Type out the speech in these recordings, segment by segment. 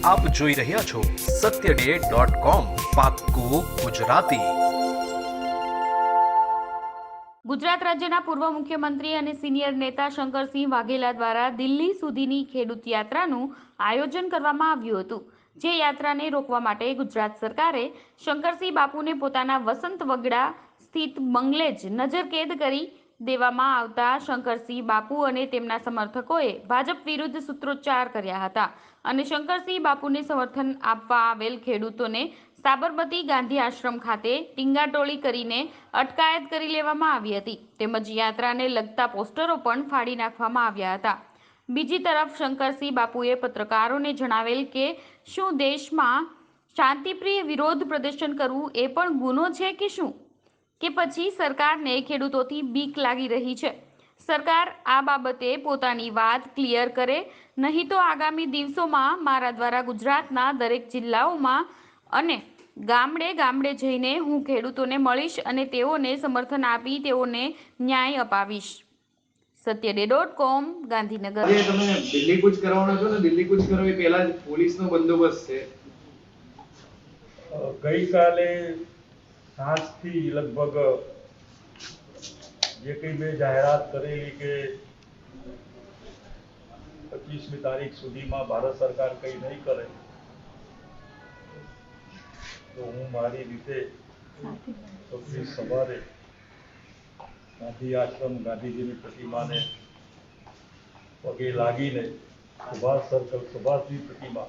આપ જોઈ રહ્યા છો satyday.com પાક્કું ગુજરાતી। ગુજરાત રાજ્યના પૂર્વ મુખ્યમંત્રી અને સિનિયર નેતા શંકરસિંહ વાઘેલા દ્વારા દિલ્હી સુધીની ખેડૂત યાત્રાનું આયોજન કરવામાં આવ્યું હતું। જે યાત્રાને રોકવા માટે ગુજરાત સરકારે શંકરસિંહ બાપુને પોતાના વસંત વગડા સ્થિત બંગલે જ નજરકેદ કરી દેવામાં આવતા શંકરસિંહ બાપુ અને તેમના સમર્થકોએ ભાજપ વિરુદ્ધ સૂત્રોચ્ચાર કર્યા હતા અને શંકરસિંહ બાપુને સમર્થન આપવા આવેલ ખેડૂતોને સાબરમતી ગાંધી આશ્રમ ખાતે ટીંગાટોળી કરીને અટકાયત કરી લેવામાં આવી હતી તેમજ યાત્રાને લગતા પોસ્ટરો પણ ફાડી નાખવામાં આવ્યા હતા। બીજી તરફ શંકરસિંહ બાપુએ પત્રકારોને જણાવેલ કે શું દેશમાં શાંતિપ્રિય વિરોધ પ્રદર્શન કરવું એ પણ ગુનો છે કે શું, કે પછી સરકારને ખેડૂતોથી બીક લાગી રહી છે। સરકાર આ બાબતે પોતાની વાત ક્લિયર કરે, નહીં તો આગામી દિવસોમાં મારા દ્વારા ગુજરાતના દરેક જિલ્લાઓમાં અને ગામડે ગામડે જઈને હું ખેડૂતોને મળીશ અને તેઓને સમર્થન આપી તેઓને ન્યાય અપાવીશ। satyday.com ગાંધીનગર। તમે દિલ્હી કૂચ કરવાનો છો ને, દિલ્હી કૂચ કરો એ પહેલા જ પોલીસનો બંદોબસ્ત છે। ગઈકાલે સાંજથી લગભગ જે કંઈ મેં જાહેરાત કરેલી કે 25મી તારીખ સુધીમાં ભારત સરકાર કંઈ નહીં કરે તો હું મારી રીતે 26 સવારે ગાંધી આશ્રમ ગાંધીજીની પ્રતિમાને પગે લાગીને સુભાષ સર્કલ સુભાષની પ્રતિમા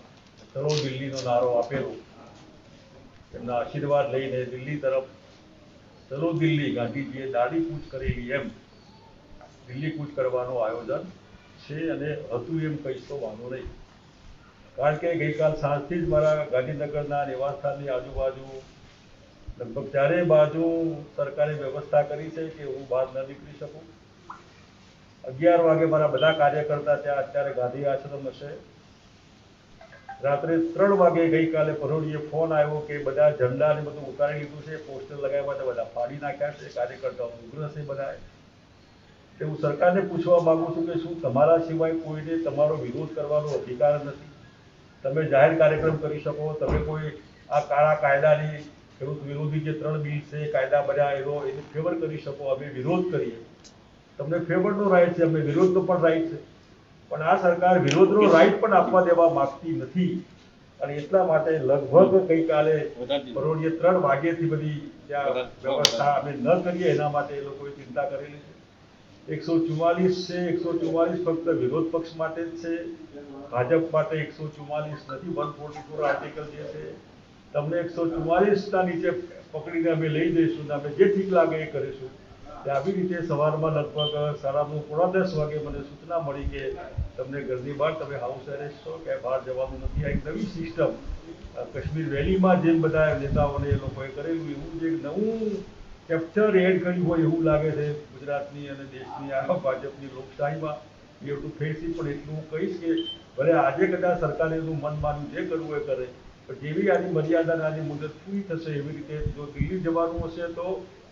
ચલો દિલ્હીનો નારો આપેલો, એમના આશીર્વાદ લઈને દિલ્હી તરફ ચલો દિલ્હી ગાંધીજીએ દાઢી કૂચ કરેલી એમ દિલ્હી કૂચ કરવાનું આયોજન છે અને હતું એમ કહીશ તો વાંધો નહીં। કારણ કે ગઈકાલ સાંજથી જ મારા ગાંધીનગરના નિવાસસ્થાનની આજુબાજુ લગભગ ચારે બાજુ સરકારે વ્યવસ્થા કરી છે કે હું બહાર ન નીકળી શકું। 11 વાગે મારા બધા કાર્યકર્તા ત્યાં અત્યારે ગાંધી આશ્રમ હશે। રાત્રે 3 વાગે ગઈકાલે પરોઢીએ ફોન આવ્યો કે બધા ઝંડા ને બધું ઉતારી લીધું છે, પોસ્ટર લગાવ્યા છે, બધા ફાડી નાખ્યા છે, કાર્યકર્તાઓ ઉગ્ર છે બધા। તે હું સરકારને પૂછવા માંગુ છું કે શું તમારા સિવાય કોઈને તમારો વિરોધ કરવાનો અધિકાર નથી? તમે જાહેર કાર્યક્રમ કરી શકો, તમે કોઈ આ કાળા કાયદાની ખેડૂત વિરોધી જે 3 બિલ છે કાયદા બધા એને ફેવર કરી શકો, અમે વિરોધ કરીએ, તમને ફેવરનો રાઈટ છે, અમે વિરોધનો પણ રાઈટ છે, પણ આ સરકાર વિરોધનો રાઈટ પણ આપવા દેવા માંગતી નથી અને એટલા માટે લગભગ ગઈકાલે પરોઢીએ 3 વાગ્યાથી બધી ત્યાં વ્યવસ્થા અમે ન કરીએ એના માટે એ લોકોએ ચિંતા કરેલી છે। 144 છે, 144 ફક્ત વિરોધ પક્ષ માટે જ છે, ભાજપ માટે 144 નથી। 144 આર્ટિકલ જે છે તમને 144ના નીચે પકડીને અમે લઈ જઈશું ને અમે જે ઠીક લાગે એ કરીશું। આવી રીતે સવારમાં લગભગ 9:30 પોણા 10 વાગે મને સૂચના મળી કે તમને ઘરની બહાર તમે હાઉસ એરેસ્ટ છો કે બહાર જવાનું નથી। આ એક નવી સિસ્ટમ કાશ્મીર વેલીમાં જેમ બધા નેતાઓને એ લોકોએ કરેલું એવું જે નવું કેપ્ચર એડ કર્યું હોય એવું લાગે છે ગુજરાતની અને દેશની આ ભાજપની લોકશાહીમાં। એ એટલું ફેરસી પણ એટલું હું કહીશ કે ભલે આજે કદાચ સરકારે એનું મન માન્યું જે કરવું એ કરે, પણ જેવી આની મર્યાદા આની મુદત પૂરી થશે એવી રીતે જો દિલ્હી જવાનું હશે તો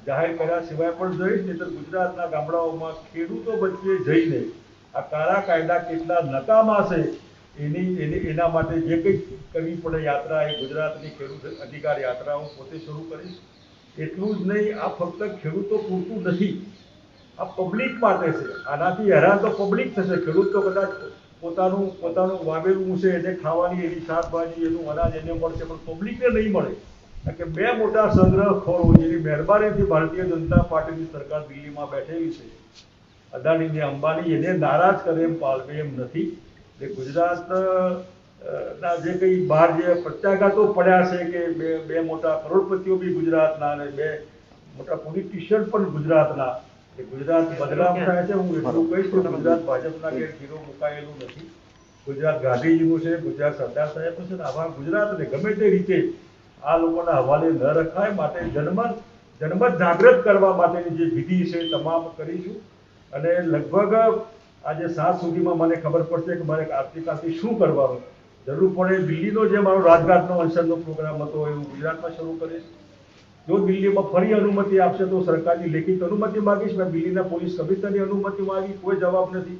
જાહેર કર્યા સિવાય પણ જઈશ, નહીં તો ગુજરાતના ગામડાઓમાં ખેડૂતો વચ્ચે જઈને આ કાળા કાયદા કેટલા નકામા છે એના માટે જે કંઈ કરવી પડે યાત્રા એ ગુજરાતની ખેડૂત અધિકાર યાત્રા હું પોતે શરૂ કરીશ। એટલું જ નહીં, આ ફક્ત ખેડૂતો પૂરતું નથી, આ પબ્લિક માટે છે। આનાથી હેરાન તો પબ્લિક થશે, ખેડૂત તો કદાચ પોતાનું વાવેલું છે એને ખાવાની એની શાકભાજી એનું અનાજ એને મળશે પણ પબ્લિકને નહીં મળે। કારણ કે 2 મોટા સંગ્રહખોરો જેની મહેરબાનીથી ભારતીય જનતા પાર્ટીની સરકાર દિલ્હીમાં બેઠેલી છે, અદાણી ને અંબાણી, એને નારાજ કરે એમ પાલવે એમ નથી। એટલે ગુજરાત ના જે કંઈ બહાર જે પ્રત્યાઘાતો પડ્યા છે કે બે મોટા કરોડપતિઓ બી ગુજરાતના અને 2 મોટા પોલિટિશિયન પણ ગુજરાતના, એ ગુજરાત બદનામ થાય છે। હું એટલું કહીશ કે ગુજરાત ભાજપના ઘેર ખીરો મુકાયેલું નથી, ગુજરાત ગાંધીજીનું છે, ગુજરાત સરદાર સાહેબનું છે ને આવા ગુજરાતને ગમે તે રીતે આ લોકોના હવાલે ન રખાય માટે જનમત જાગૃત કરવા માટેની જે વિધિ છે તમામ કરીશું અને લગભગ આજે 7 સુધીમાં મને ખબર પડશે કે મારે આવતીકાલથી શું કરવાનું। જરૂર પડે દિલ્હીનો જે મારો રાજઘાટનો અનશનનો પ્રોગ્રામ હતો એવું ગુજરાતમાં શરૂ કરીશ। જો દિલ્હીમાં ફરી અનુમતિ આપશે તો સરકારની લેખિત અનુમતિ માગીશ। મેં દિલ્હીના પોલીસ કમિશનરની અનુમતિ માગી, કોઈ જવાબ નથી।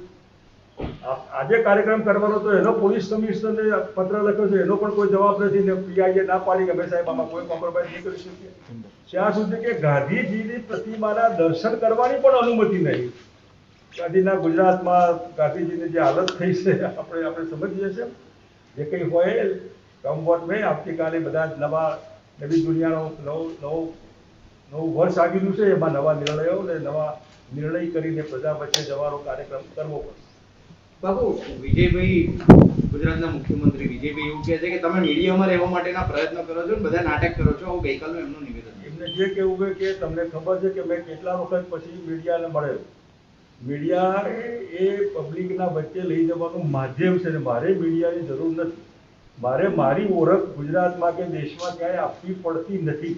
આજે કાર્યક્રમ કરવાનો તો એનો પોલીસ કમિશનરને પત્ર લખ્યો છે, એનો પણ કોઈ જવાબ નથી ને પીઆઈએ ના પાડી કે ભાઈ સાહેબ આમાં કોઈ કોમ્પ્રોમાઇઝ નહીં કરી શકીએ. ત્યાં સુધી કે ગાંધીજીની પ્રતિમાના દર્શન કરવાની પણ અનુમતિ નહીં. ગાંધીના ગુજરાતમાં ગાંધીજીની જે હાલત થઈ છે આપણે સમજીએ છીએ. જે કંઈ હોય કમવોટ મેં આવતીકાલે બધા નવી દુનિયાનો નવું વર્ષ આવી ગયું છે, એમાં નવા નિર્ણયો અને નવા નિર્ણય કરીને પ્રજા વચ્ચે જવાનો કાર્યક્રમ કરવો પડશે. બાબુ, વિજયભાઈ ગુજરાતના મુખ્યમંત્રી વિજયભાઈ એવું કહે છે કે તમે મીડિયામાં રહેવા માટેના પ્રયત્ન કરો છો, બધા નાટક કરો છો. આવું ગઈકાલનું એમનું નિવેદન. એમને જે કહેવું છે કે તમને ખબર છે કે મેં કેટલા વખત પછી મીડિયાને મળેલો. મીડિયા એ પબ્લિકના વચ્ચે લઈ જવાનું માધ્યમ છે ને મારે મીડિયાની જરૂર નથી. મારે મારી ઓળખ ગુજરાતમાં કે દેશમાં ક્યાંય આપવી પડતી નથી.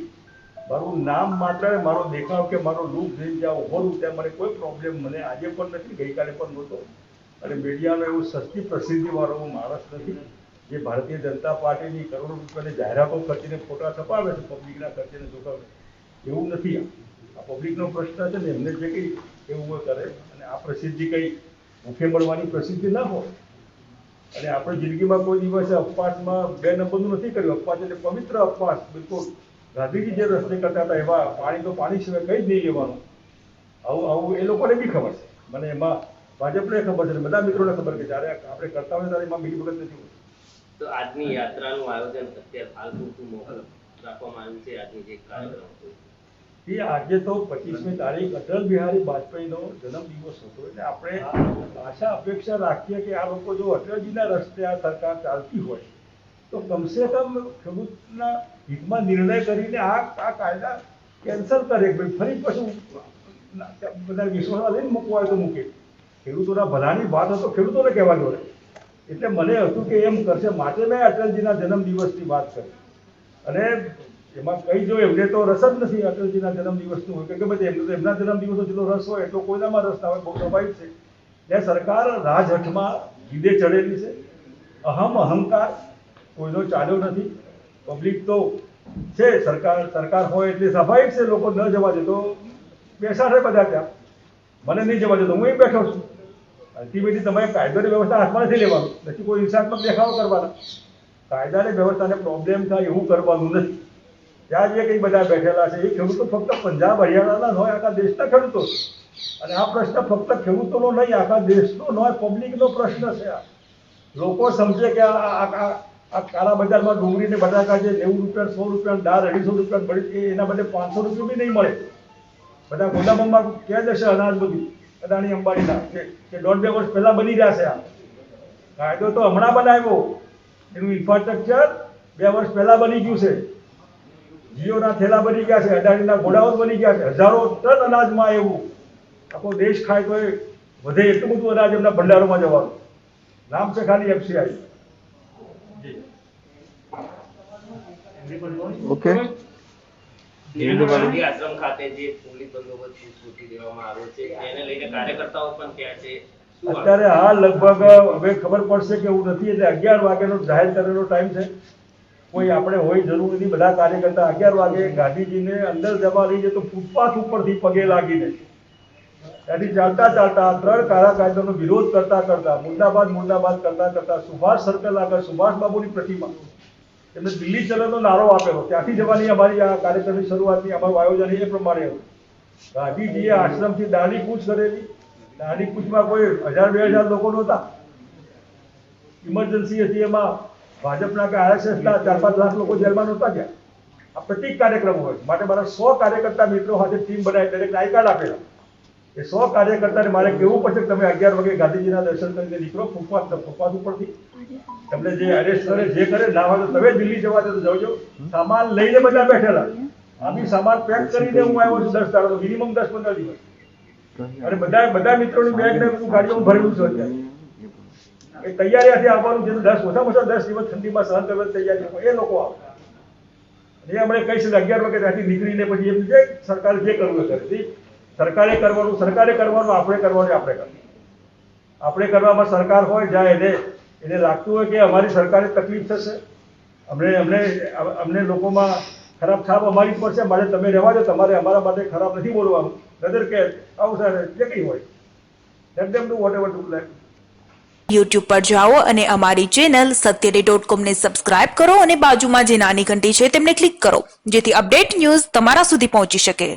મારું નામ માત્ર, મારો દેખાવ કે મારો લુક જોઈને જ્યાં ઉભો રહું ત્યાં મને કોઈ પ્રોબ્લેમ મને આજે પણ નથી, ગઈકાલે પણ નહોતો. અને મીડિયાનો એવું સસ્તી પ્રસિદ્ધિવાળો માણસ નથી જે ભારતીય જનતા પાર્ટીની કરોડો રૂપિયાની જાહેરાતો ખર્ચીને ફોટા છપાવે છે, પબ્લિકના ખર્ચીને ચૂકવે. એવું નથી. આ પબ્લિકનો પ્રશ્ન છે ને, એમને જે કંઈ એવું કરે. અને આ પ્રસિદ્ધિ કંઈ ભૂખે મળવાની પ્રસિદ્ધિ ના હોય. અને આપણે જિંદગીમાં કોઈ દિવસે અપવાસમાં 2 નંબરનું નથી કર્યું. અપવાસ એટલે પવિત્ર અપવાસ, બિલકુલ ગાંધીજી જે રસ્તે કરતા હતા એવા. પાણી તો પાણી સિવાય કંઈ જ નહીં લેવાનું. આવું એ લોકોને બી ખબર છે, મને એમાં ભાજપને ખબર છે, બધા મિત્રોને ખબર કે જ્યારે આપણે કરતા હોય ત્યારે એમાં બીજી વખત નથી હોતી. તો આજની યાત્રાનું આયોજન અત્યારે હાલ પૂરતું મોકલ રાખવામાં આવ્યું છે. આજની જે કાર્યક્રમ એ આજે તો 25મી તારીખ અટલ બિહારી વાજપેયીનો જન્મદિવસ હતો એટલે આપણે આશા અપેક્ષા રાખીએ કે આ લોકો જો અટલજીના રસ્તે આ સરકાર ચાલતી હોય તો કમસે કમ ખેડૂતના હિતમાં નિર્ણય કરીને આ કાયદા કેન્સલ કરે. ફરી પાછું બધા વિશ્વાસમાં લઈને મૂકવા હોય તો મૂકે. ખેડૂતોના ભલાની વાત હતો, ખેડૂતોને કહેવા જોડે. એટલે મને હતું કે એમ કરશે, માટે મેં અટલજીના જન્મદિવસની વાત કરી. અને એમાં કઈ જો એમને તો રસ જ નથી અટલજીના જન્મદિવસનું હોય કે ભાઈ એમને તો એમના જન્મદિવસનો જેટલો રસ હોય એટલો કોઈનામાં રસ ના હોય. બહુ સ્વાભાવિક છે. ત્યાં સરકાર રાજહઠમાં ગીદે ચડેલી છે. અહંકાર કોઈનો ચાલ્યો નથી. પબ્લિક તો છે, સરકાર હોય એટલે સ્વાભાવિક છે લોકો ન જવા દે તો બેસાડે બધા ત્યાં. મને નહીં જવા દે તો હું અહીં બેઠો છું. અલ્ટિમેટલી તમારે કાયદાની વ્યવસ્થા હાથમાં નથી લેવાનું, નથી કોઈ હિંસાત્મક દેખાવો કરવાના. કાયદાની વ્યવસ્થાને પ્રોબ્લેમ થાય એવું કરવાનું નથી. ત્યાં જે કંઈ બધા બેઠેલા છે એ ખેડૂતો ફક્ત પંજાબ હરિયાણાના હોય, આખા દેશના ખેડૂતો. અને આ પ્રશ્ન ફક્ત ખેડૂતોનો નહીં, આખા દેશનો ન હોય, પબ્લિકનો પ્રશ્ન છે. આ લોકો સમજે કે આ કાળા બજારમાં ડુંગળીને બટાકા જે 90 રૂપિયા 100 રૂપિયા દાળ 250 રૂપિયા મળી એના બદલે 500 રૂપિયા બી નહીં મળે. બધા ગોદામમાં ક્યાં જશે અનાજ બધું અદાણી અંબાણીના કે 1.5-2 વર્ષ પહેલા બની જશે. આ કાયદો તો હમણાં બનાવ્યો, એનું ઇન્ફ્રાસ્ટ્રક્ચર 2 વર્ષ પહેલા બની ગયું છે. જીઓના થેલા બની ગયા છે, અદાણીના ગોડાઉન બની ગયા છે, હજારો ટન અનાજમાં એવું. આખો દેશ ખાય તો વધે એટલું બધું અનાજ એમના ભંડારોમાં જવાનું. નામ છે ખાલી FCI. ઓકે. આશ્રમ ખાતે જે પોલીસ બંદોબસ્ત ગોઠવી દેવામાં આવ્યો છે એને લઈને કાર્યકર્તાઓ પણ ત્યાં છે. અત્યારે હાલ લગભગ હવે ખબર પડશે કે એવું નથી એટલે 11 વાગ્યાનો જાહેર કરેલો ટાઈમ છે. કોઈ આપણે હોય જરૂર નથી. બધા કાર્યકર્તા 11 વાગે ગાંધીજીને અંદર જવા લઈ જાય તો ફૂટપાથ ઉપરથી પગે લાગીને ત્યાંથી ચાલતા 3 કાળા કાયદાનો વિરોધ કરતા મુર્દાબાદ કરતા સુભાષ સર્કલ આગળ સુભાષ બાબુની પ્રતિમા એમને દિલ્હી ચલોનો નારો આપેલો. ત્યાંથી જવાની અમારી આ કાર્યક્રમની શરૂઆતની અમારું આયોજન એ પ્રમાણે હતું. ગાંધીજીએ આશ્રમથી દાંડી કૂચ કરેલી. દાંડી કૂચમાં કોઈ 1000-2000 લોકો નહોતા. ઇમરજન્સી હતી, એમાં ભાજપના કે RSSના 4-5 લાખ લોકો જેલમાં નહોતા ગયા. આ પ્રતિક કાર્યક્રમ હોય માટે મારા 100 કાર્યકર્તા મિત્રો સાથે ટીમ બનાવી દરેક આઈ કાર્ડ આપેલા. એ 100 કાર્યકર્તાને મારે કહેવું પડશે કે તમે 11 વાગે ગાંધીજીના દર્શન કરીને નીકળો ફૂટપાથ ઉપરથી. તમને જે અરેસ્ટ કરે જે કરે ના હોય તો તમે દિલ્હી જવા દે તો જજો. સામાન લઈને બધા બેઠેલા. આ બી સામાન પેક કરીને હું આવ્યો છું 10 દાડો, મિનિમમ 10-15 દિવસ. અને બધા મિત્રોની બેગ ને બધું ગાડીઓમાં ભરેલું છે અત્યારે. એ તૈયારીથી આવવાનું છે. 10 ઓછા 10 દિવસ ઠંડીમાં સહન કરવાની તૈયારી એ લોકો આવે. એ આપણે કહીશું 11 વાગે ત્યાંથી નીકળીને પછી એમ જે સરકાર જે કરવું કરે સરકારે કરવાનું, આપણે કરવાનું. આપણે કરવામાં સરકાર હોય જાય એને લાગતું હોય કે અમારી સરકારે તકલીફ થશે, અમને લોકોમાં ખરાબ છાપ અમારી પર છે, માટે તમે રહેવા દો, તમારે અમારા માટે ખરાબ નથી બોલવાનું. નજર કે આવું સર જે કંઈ હોય let them do whatever to like. YouTube પર જાઓ અને અમારી ચેનલ satyday.com ને સબસ્ક્રાઇબ કરો અને બાજુમાં જે નાની ઘંટી છે તેમને ક્લિક કરો જેથી અપડેટ ન્યૂઝ તમારા સુધી પહોંચી શકે.